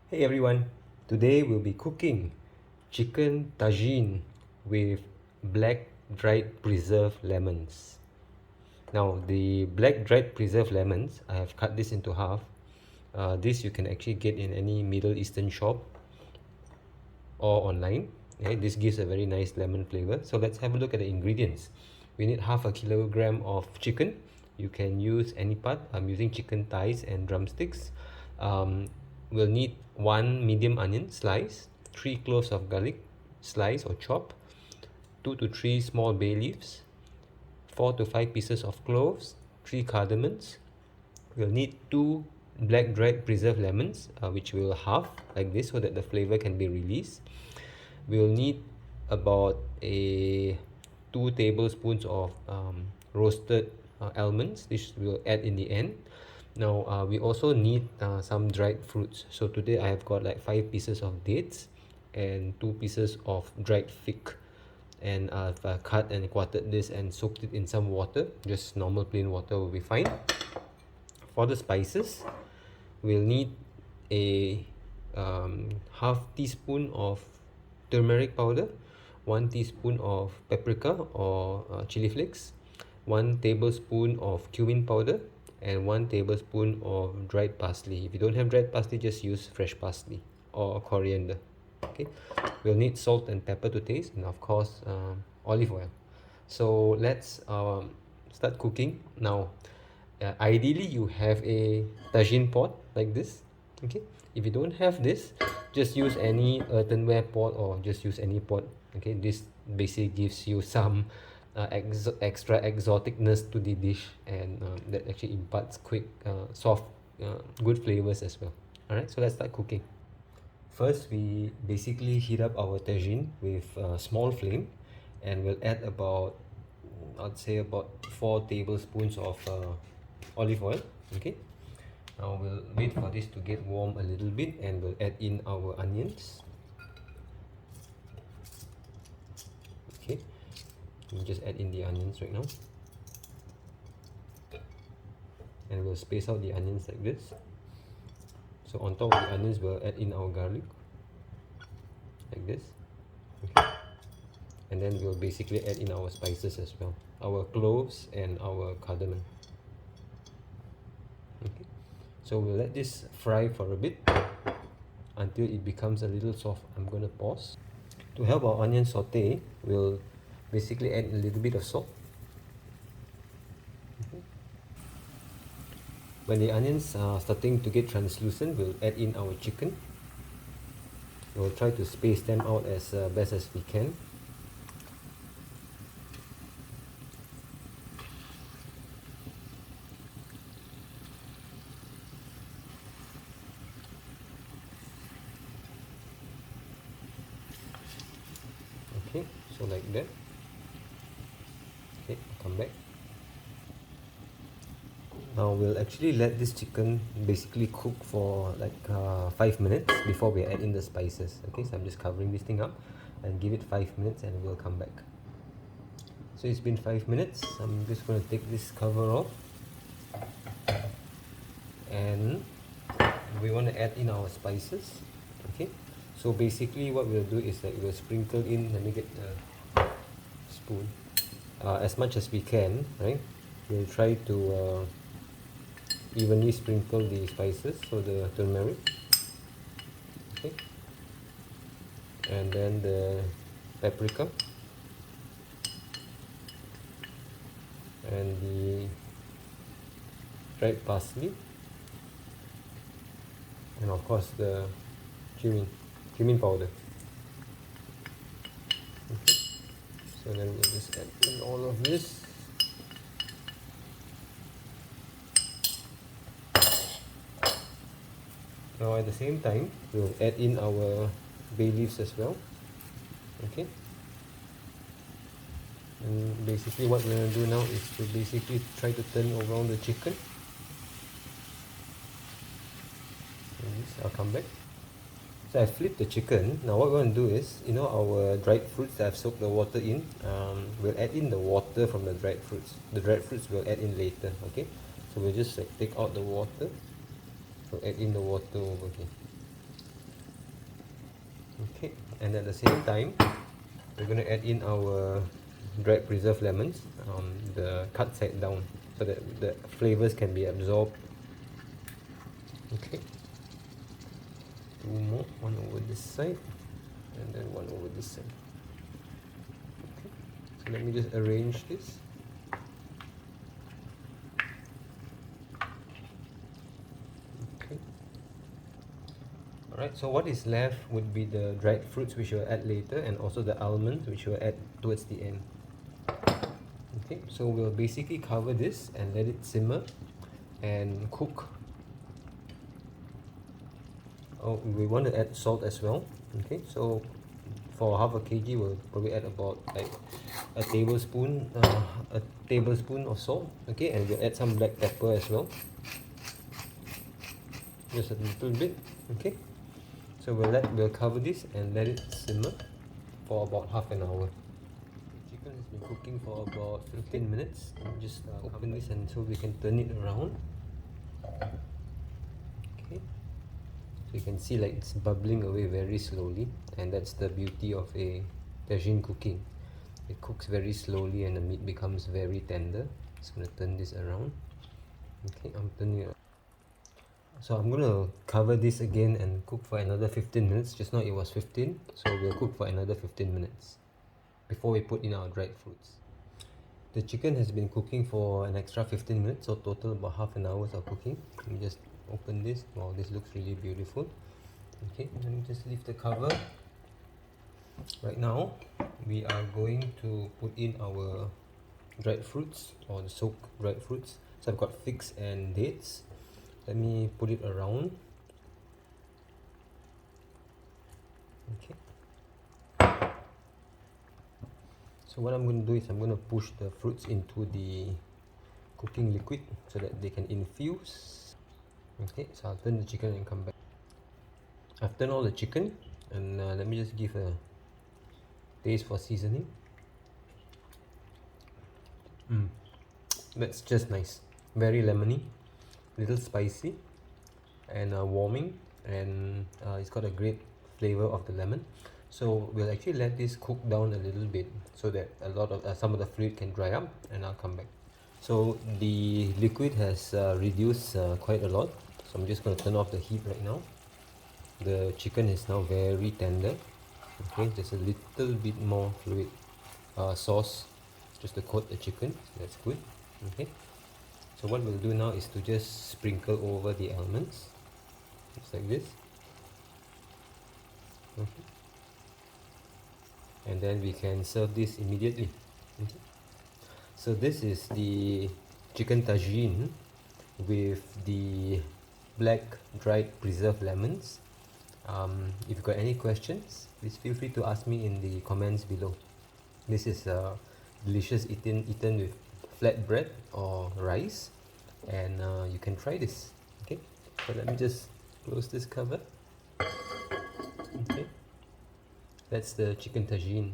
Hey everyone, today we'll be cooking chicken tagine with black dried preserved lemons. Now the black dried preserved lemons, I have cut this into half. This you can actually get in any Middle Eastern shop or online. Okay, this gives a very nice lemon flavor. So let's have a look at the ingredients. We need half a kilogram of chicken. You can use any part. I'm using chicken thighs and drumsticks. We'll need one medium onion slice, 3 cloves of garlic slice or chop, 2 to 3 small bay leaves, 4 to 5 pieces of cloves, 3 cardamoms. We'll need 2 black dried preserved lemons, which we'll halve like this so that the flavor can be released. We'll need about 2 tablespoons of roasted almonds. This we'll add in the end. Now we also need some dried fruits. So today I have got like 5 pieces of dates and 2 pieces of dried fig, and I've cut and quartered this and soaked it in some water. Just normal plain water will be fine. For the spices, we'll need a half teaspoon of turmeric powder, 1 teaspoon of paprika or chili flakes, 1 tablespoon of cumin powder, and 1 tablespoon of dried parsley. If you don't have dried parsley, just use fresh parsley or coriander. Okay, we'll need salt and pepper to taste, and of course olive oil. So let's start cooking now. Ideally you have a tagine pot like this. Okay, if you don't have this, just use any earthenware pot or just use any pot. Okay, this basically gives you some extra exoticness to the dish, and that actually imparts quick soft good flavors as well. All right, so let's start cooking. First, we basically heat up our tagine with a small flame, and we'll add about, I'd say about 4 tablespoons of olive oil. Okay, now we'll wait for this to get warm a little bit, and we'll add in our onions. Okay, we'll just add in the onions right now, and we'll space out the onions like this. So on top of the onions, we'll add in our garlic like this. Okay, and then we'll basically add in our spices as well, our cloves and our cardamom. Okay, so we'll let this fry for a bit until it becomes a little soft. I'm gonna pause. To help our onion saute, we'll basically add a little bit of salt. Okay. When the onions are starting to get translucent, we'll add in our chicken. We'll try to space them out as best as we can. Okay, so like that. Okay, come back. Now we'll actually let this chicken basically cook for like 5 minutes before we add in the spices. Okay, so I'm just covering this thing up and give it 5 minutes, and we'll come back. So it's been 5 minutes. I'm just going to take this cover off, and we want to add in our spices. Okay, so basically what we'll do is that we'll sprinkle in, let me get a spoon, as much as we can, right? We'll try to evenly sprinkle the spices, so the turmeric, okay, and then the paprika, and the dried parsley, and of course the cumin powder. Okay, so then we'll just add in all of this. Now at the same time, we'll add in our bay leaves as well. Okay, and basically what we're going to do now is to basically try to turn around the chicken. I'll come back. So I flipped the chicken. Now what we're going to do is, you know, our dried fruits that I've soaked the water in, we'll add in the water from the dried fruits. The dried fruits we'll add in later. Okay, so we'll just like take out the water. So add in the water over here. Okay, and at the same time, we're going to add in our dried preserved lemons, the cut side down, so that the flavors can be absorbed. Okay, two more, one over this side and then one over this side. Okay, so let me just arrange this. Okay, alright, so what is left would be the dried fruits, which we'll add later, and also the almonds, which we'll add towards the end. Okay, so we'll basically cover this and let it simmer and cook. Oh, we want to add salt as well. Okay, so for half a kg, we'll probably add about like a tablespoon of salt. Okay, and we'll add some black pepper as well, just a little bit. Okay, so we'll cover this and let it simmer for about half an hour. Chicken has been cooking for about 15 minutes. Just open this and so we can turn it around. Okay, so you can see like it's bubbling away very slowly, and that's the beauty of a tagine cooking. It cooks very slowly and the meat becomes very tender. Just gonna turn this around. Okay, I'm turning it. So I'm gonna cover this again and cook for another 15 minutes. Just now it was 15, so we'll cook for another 15 minutes before we put in our dried fruits. The chicken has been cooking for an extra 15 minutes, so total about half an hour of cooking. Let me just open this. Wow, this looks really beautiful. Okay, let me just leave the cover. Right now, we are going to put in our dried fruits, or the soaked dried fruits. So I've got figs and dates. Let me put it around. Okay. So what I'm going to do is I'm going to push the fruits into the cooking liquid so that they can infuse. Okay, so I'll turn the chicken and come back. I've turned all the chicken, and let me just give a taste for seasoning. That's just nice. Very lemony, little spicy, and warming, and it's got a great flavor of the lemon. So we'll actually let this cook down a little bit so that a lot of some of the fluid can dry up, and I'll come back. So the liquid has reduced quite a lot, so I'm just going to turn off the heat right now. The chicken is now very tender. Okay, just a little bit more fluid sauce just to coat the chicken. That's good. Okay, so what we'll do now is to just sprinkle over the almonds, just like this. Okay, and then we can serve this immediately. Okay. So this is the chicken tagine with the black dried preserved lemons. If you've got any questions, please feel free to ask me in the comments below. This is delicious, eaten with flatbread or rice, and you can try this. Okay, so let me just close this cover. Okay, that's the chicken tagine.